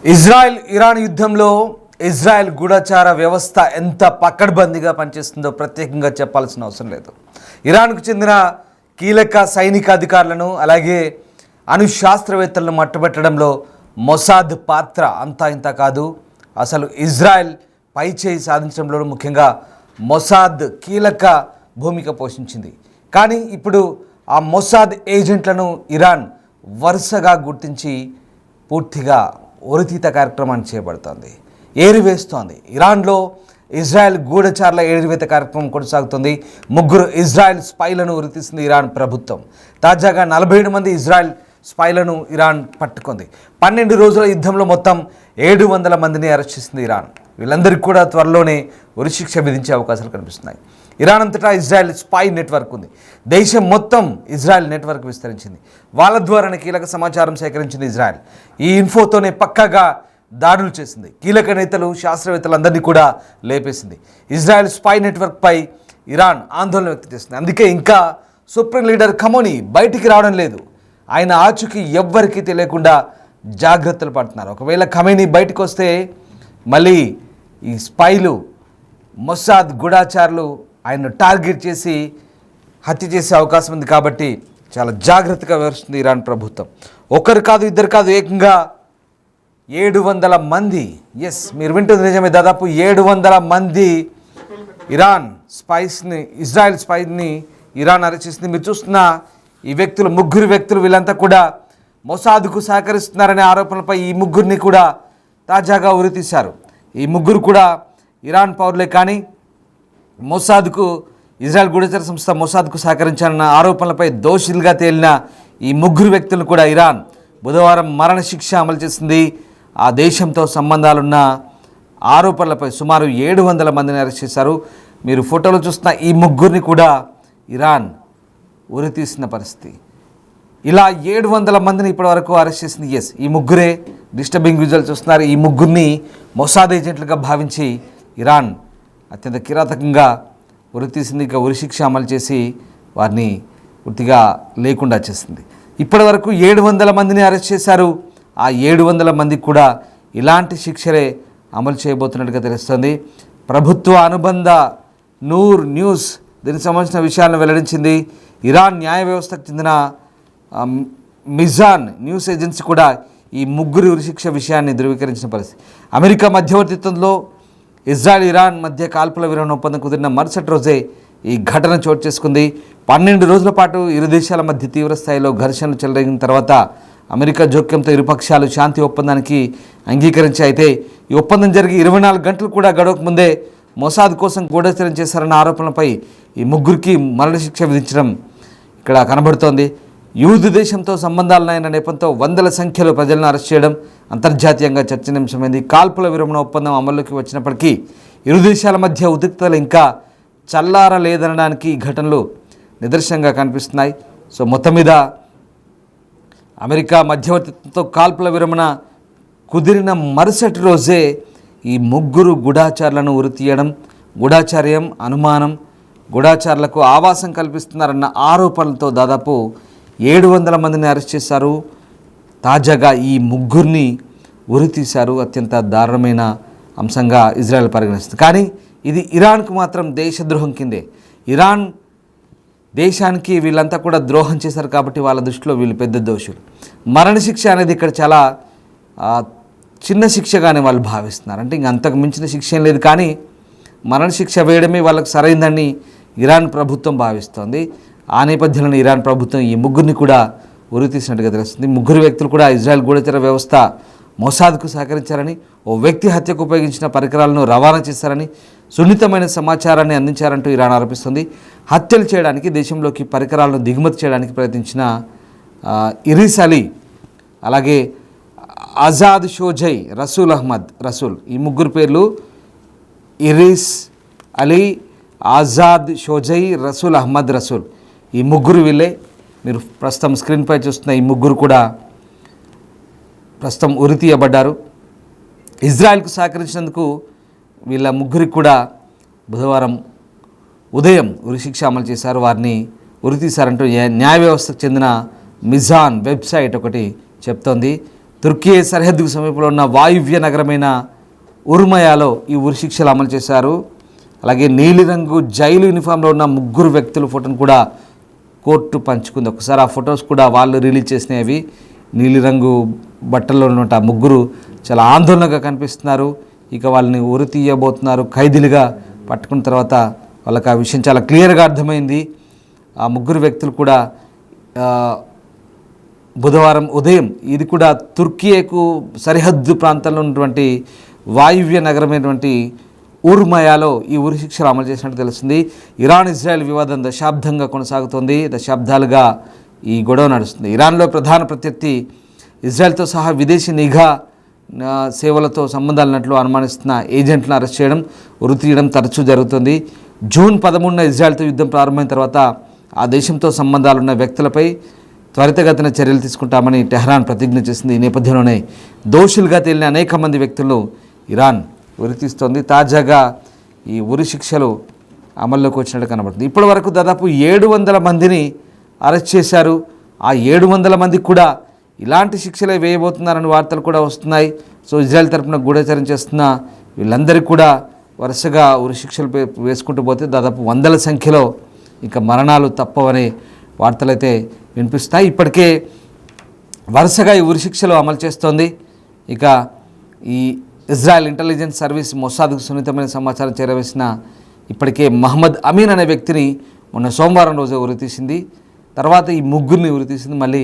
Israel Iran యుద్ధంలో Israel గూఢచార వ్యవస్థ ఎంత పకడ్బందీగా పనిచేస్తుందో ప్రత్యేకంగా చెప్పాల్సిన అవసరం లేదు. ఇరాన్కు చెందిన కీలక సైనిక అధికారులను అలాగే అణు శాస్త్రవేత్తలను మట్టుబెట్టడంలో మొసాద్ పాత్ర అంతా ఇంత కాదు. అసలు ఇజ్రాయెల్ పైచేయి సాధించడంలో ముఖ్యంగా మొసాద్ కీలక భూమిక పోషించింది. కానీ ఇప్పుడు ఆ మొసాద్ ఏజెంట్లను ఇరాన్ వరుసగా గుర్తించి పూర్తిగా ఉరితీత కార్యక్రమాన్ని చేపడుతోంది, ఏరివేస్తోంది. ఇరాన్లో ఇజ్రాయెల్ గూఢచారుల ఏరివేత కార్యక్రమం కొనసాగుతుంది. 3 ఇజ్రాయెల్ స్పైలను ఉరితీసింది ఇరాన్ ప్రభుత్వం. తాజాగా 47 మంది ఇజ్రాయెల్ స్పైలను ఇరాన్ పట్టుకుంది. 12 రోజుల యుద్ధంలో మొత్తం 700 మందిని అరెస్ట్ చేసింది ఇరాన్. వీళ్ళందరికీ కూడా త్వరలోనే ఉరిశిక్ష విధించే అవకాశాలు కనిపిస్తున్నాయి. ఇరాన్ అంతటా ఇజ్రాయెల్ స్పై నెట్వర్క్ ఉంది. దేశం మొత్తం ఇజ్రాయెల్ నెట్వర్క్ విస్తరించింది. వాళ్ళ ద్వారానే కీలక సమాచారం సేకరించింది ఇజ్రాయెల్. ఈ ఇన్ఫోతోనే పక్కాగా దాడులు చేసింది. కీలక నేతలు, శాస్త్రవేత్తలందరినీ కూడా లేపేసింది. ఇజ్రాయెల్ స్పై నెట్వర్క్పై ఇరాన్ ఆందోళన వ్యక్తం చేస్తుంది. అందుకే ఇంకా సుప్రీం లీడర్ ఖమోనీ బయటికి రావడం లేదు. ఆయన ఆచూకీ ఎవ్వరికీ తెలియకుండా జాగ్రత్తలు పడుతున్నారు. ఒకవేళ ఖమేనీ బయటకు వస్తే మళ్ళీ ఈ స్పైలు, మొసాద్ గూఢచారులు ఆయన్ను టార్గెట్ చేసి హత్య చేసే అవకాశం ఉంది. కాబట్టి చాలా జాగ్రత్తగా వ్యవహరిస్తుంది ఇరాన్ ప్రభుత్వం. ఒకరు కాదు, ఇద్దరు కాదు, ఏకంగా 700 మంది, ఎస్ మీరు వింటుంది నిజమే, దాదాపు 700 మంది ఇరాన్ స్పైస్ని, ఇజ్రాయెల్ స్పైని ఇరాన్ అరెస్ట్ చేసింది. మీరు చూస్తున్న ఈ వ్యక్తులు, 3 వ్యక్తులు, వీళ్ళంతా కూడా మొసాద్కు సహకరిస్తున్నారనే ఆరోపణలపై ఈ 3 కూడా తాజాగా ఉరితీశారు. ఈ 3 కూడా ఇరాన్ పౌరులే. కానీ మొసాద్కు, ఇజ్రాయెల్ గూఢచార సంస్థ మొసాద్కు సహకరించాలన్న ఆరోపణలపై దోషులుగా తేలిన ఈ 3 వ్యక్తులను కూడా ఇరాన్ బుధవారం మరణశిక్ష అమలు చేసింది. ఆ దేశంతో సంబంధాలున్న ఆరోపణలపై సుమారు 700 మందిని అరెస్ట్ చేశారు. మీరు ఫోటోలో చూస్తున్న ఈ 3 కూడా ఇరాన్ ఉరితీసిన పరిస్థితి. ఇలా 700 మందిని ఇప్పటివరకు అరెస్ట్ చేసింది. ఎస్, ఈ 3 డిస్టర్బింగ్ విజువల్ చూస్తున్నారు. ఈ 3 మొసాద్ ఏజెంట్లుగా భావించి ఇరాన్ అత్యంత కిరాతకంగా ఉరితీసింది. ఇక ఉరిశిక్ష అమలు చేసి వారిని పూర్తిగా లేకుండా చేసింది. ఇప్పటి వరకు 700 మందిని అరెస్ట్ చేశారు. ఆ 700 మందికి కూడా ఇలాంటి శిక్షలే అమలు చేయబోతున్నట్టుగా తెలుస్తుంది. ప్రభుత్వ అనుబంధ నూర్ న్యూస్ దీనికి సంబంధించిన విషయాలను వెల్లడించింది. ఇరాన్ న్యాయ వ్యవస్థకు చెందిన మిజాన్ న్యూస్ ఏజెన్సీ కూడా ఈ 3 ఉరిశిక్ష విషయాన్ని ధృవీకరించిన పరిస్థితి. అమెరికా మధ్యవర్తిత్వంలో ఇజ్రాయెల్ ఇరాన్ మధ్య కాల్పుల విరమణ ఒప్పందం కుదిరిన మరుసటి రోజే ఈ ఘటన చోటు చేసుకుంది. 12 రోజుల పాటు ఇరు దేశాల మధ్య తీవ్ర స్థాయిలో ఘర్షణలు చెలరేగిన తర్వాత అమెరికా జోక్యంతో ఇరుపక్షాలు శాంతి ఒప్పందానికి అంగీకరించాయి. అయితే ఈ ఒప్పందం జరిగి 24 గంటలు కూడా గడవక ముందే మొసాద్ కోసం గూఢచర్యం చేశారన్న ఆరోపణలపై ఈ 3కి మరణశిక్ష విధించడం ఇక్కడ కనబడుతోంది. యూదు దేశంతో సంబంధాలున్నాయన్న నేపథ్యంతో వందల సంఖ్యలో ప్రజలను అరెస్ట్ చేయడం అంతర్జాతీయంగా చర్చనీయాంశమైంది. కాల్పుల విరమణ ఒప్పందం అమల్లోకి వచ్చినప్పటికీ ఇరు దేశాల మధ్య ఉద్రిక్తతలు ఇంకా చల్లారలేదనడానికి ఈ ఘటనలు నిదర్శనంగా కనిపిస్తున్నాయి. సో మొత్తం మీద అమెరికా మధ్యవర్తిత్వంతో కాల్పుల విరమణ కుదిరిన మరుసటి రోజే ఈ 3 గూఢచారులను ఉరితీయడం, గూఢాచార్యం, అనుమానం, గూఢాచారులకు ఆవాసం కల్పిస్తున్నారన్న ఆరోపణలతో దాదాపు 700 మందిని అరెస్ట్ చేశారు. తాజాగా ఈ 3ని ఉరితీశారు. అత్యంత దారుణమైన అంశంగా ఇజ్రాయెల్ పరిగణిస్తుంది. కానీ ఇది ఇరాన్కు మాత్రం దేశద్రోహం కిందే. ఇరాన్ దేశానికి వీళ్ళంతా కూడా ద్రోహం చేశారు కాబట్టి వాళ్ళ దృష్టిలో వీళ్ళు పెద్ద దోషులు. మరణశిక్ష అనేది ఇక్కడ చాలా చిన్న శిక్షగానే వాళ్ళు భావిస్తున్నారు. అంటే ఇంక అంతకు మించిన శిక్ష ఏం లేదు. కానీ మరణశిక్ష వేయడమే వాళ్ళకు సరైందని ఇరాన్ ప్రభుత్వం భావిస్తోంది. ఆ నేపథ్యంలో ఇరాన్ ప్రభుత్వం ఈ 3ని కూడా ఉరితీసినట్టుగా తెలుస్తుంది. 3 వ్యక్తులు కూడా ఇజ్రాయెల్ గూఢచర వ్యవస్థ మొసాద్కు సహకరించారని, ఓ వ్యక్తి హత్యకు ఉపయోగించిన పరికరాలను రవాణా చేశారని, సున్నితమైన సమాచారాన్ని అందించారంటూ ఇరాన్ ఆరోపిస్తుంది. హత్యలు చేయడానికి, దేశంలోకి పరికరాలను దిగుమతి చేయడానికి ప్రయత్నించిన ఇరీస్ అలీ, అలాగే ఆజాద్ షోజై, రసూల్ అహ్మద్ రసూల్, ఈ 3 పేర్లు ఇరీస్ అలీ, ఆజాద్ షోజై, రసూల్ అహ్మద్ రసూల్, ఈ 3 వీళ్ళే. మీరు ప్రస్తుతం స్క్రీన్పై చూస్తున్న ఈ 3 కూడా ప్రస్తుతం ఉరితీయబడ్డారు. ఇజ్రాయెల్కు సహకరించినందుకు వీళ్ళ 3కి కూడా బుధవారం ఉదయం ఉరిశిక్ష అమలు చేశారు. వారిని ఉరితీశారంటూ న్యాయ వ్యవస్థకు చెందిన మిజాన్ వెబ్సైట్ ఒకటి చెప్తోంది. తుర్కీ సరిహద్దుకు సమీపంలో ఉన్న వాయువ్య నగరమైన ఉర్మయాలో ఈ ఉరిశిక్షలు అమలు చేశారు. అలాగే నీలిరంగు జైలు యూనిఫామ్లో ఉన్న 3 వ్యక్తుల ఫోటోను కూడా కోర్టు పంచుకుంది. ఒకసారి ఆ ఫొటోస్ కూడా వాళ్ళు రిలీజ్ చేసినవి. నీలిరంగు బట్టల్లో ఉన్న 3 చాలా ఆందోళనగా కనిపిస్తున్నారు. ఇక వాళ్ళని ఉరి తీయబోతున్నారు. ఖైదీలుగా పట్టుకున్న తర్వాత వాళ్ళకి ఆ విషయం చాలా క్లియర్గా అర్థమైంది. ఆ 3 వ్యక్తులు కూడా బుధవారం ఉదయం, ఇది కూడా తుర్కీకు సరిహద్దు ప్రాంతంలో ఉన్నటువంటి వాయువ్య నగరమైనటువంటి ఉర్మయాలో ఈ ఉరిశిక్షలు అమలు చేసినట్టు తెలుస్తుంది. ఇరాన్ ఇజ్రాయెల్ వివాదం దశాబ్దంగా కొనసాగుతోంది. దశాబ్దాలుగా ఈ గొడవ నడుస్తుంది. ఇరాన్లో ప్రధాన ప్రత్యర్థి ఇజ్రాయెల్తో సహా విదేశీ నిఘా సేవలతో సంబంధాలున్నట్లు అనుమానిస్తున్న ఏజెంట్లను అరెస్ట్ చేయడం, ఉరి తీయడం తరచూ జరుగుతుంది. జూన్ 13న ఇజ్రాయెల్తో యుద్ధం ప్రారంభమైన తర్వాత ఆ దేశంతో సంబంధాలున్న వ్యక్తులపై త్వరితగతిన చర్యలు తీసుకుంటామని టెహ్రాన్ ప్రతిజ్ఞ చేసింది. ఈ నేపథ్యంలోనే దోషులుగా తేలిన అనేక మంది వ్యక్తులను ఇరాన్ ఉరితీస్తోంది. తాజాగా ఈ ఉరి శిక్షలు అమల్లోకి వచ్చినట్టు కనబడుతుంది. ఇప్పటి వరకు దాదాపు 700 మందిని అరెస్ట్ చేశారు. ఆ 700 మందికి కూడా ఇలాంటి శిక్షలే వేయబోతున్నారని వార్తలు కూడా వస్తున్నాయి. సో ఇజ్రాయెల్ తరఫున గూఢచారం చేస్తున్న వీళ్ళందరికీ కూడా వరుసగా ఉరి శిక్షలు వేసుకుంటూ పోతే దాదాపు 100ల సంఖ్యలో ఇంకా మరణాలు తప్పవనే వార్తలు అయితే వినిపిస్తాయి. ఇప్పటికే వరుసగా ఈ ఉరి శిక్షలు అమలు చేస్తోంది. ఇక ఈ ఇజ్రాయెల్ ఇంటెలిజెన్స్ సర్వీస్ మొసాద్కు సున్నితమైన సమాచారం చేరవేసిన ఇప్పటికే మహమ్మద్ అమీన్ అనే వ్యక్తిని మొన్న సోమవారం రోజే ఉరితీసింది. తర్వాత ఈ 3 ఉరితీసింది. మళ్ళీ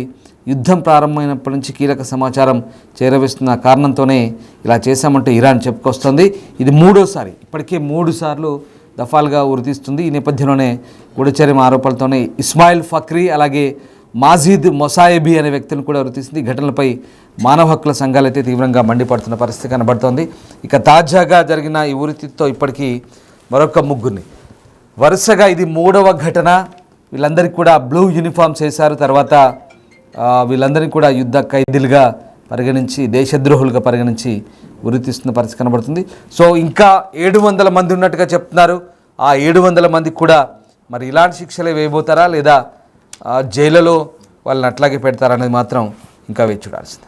యుద్ధం ప్రారంభమైనప్పటి నుంచి కీలక సమాచారం చేరవేస్తున్న కారణంతోనే ఇలా చేశామంటూ ఇరాన్ చెప్పుకొస్తుంది. ఇది 3వసారి, ఇప్పటికే 3 సార్లు దఫాలుగా ఉరితీస్తుంది. ఈ నేపథ్యంలోనే గూఢచర్యం ఆరోపణలతోనే ఇస్మాయిల్ ఫక్రీ అలాగే మాజిద్ మొసాయబీ అనే వ్యక్తులను కూడా ఉరితీసింది. ఈ ఘటనలపై మానవ హక్కుల సంఘాలు అయితే తీవ్రంగా మండిపడుతున్న పరిస్థితి కనబడుతోంది. ఇక తాజాగా జరిగిన ఈ ఉరితీతో ఇప్పటికీ మరొక 3 వరుసగా ఇది 3వ ఘటన. వీళ్ళందరికీ కూడా బ్లూ యూనిఫామ్స్ వేశారు. తర్వాత వీళ్ళందరినీ కూడా యుద్ధ ఖైదీలుగా పరిగణించి, దేశద్రోహులుగా పరిగణించి ఉరితీస్తున్న పరిస్థితి కనబడుతుంది. సో ఇంకా 700 మంది ఉన్నట్టుగా చెప్తున్నారు. ఆ 700 మందికి కూడా మరి ఇలాంటి శిక్షలే వేయబోతారా లేదా జైలులో వాళ్ళని అట్లాగే పెడతారా అనేది మాత్రం ఇంకా వేచి చూడాల్సిందే.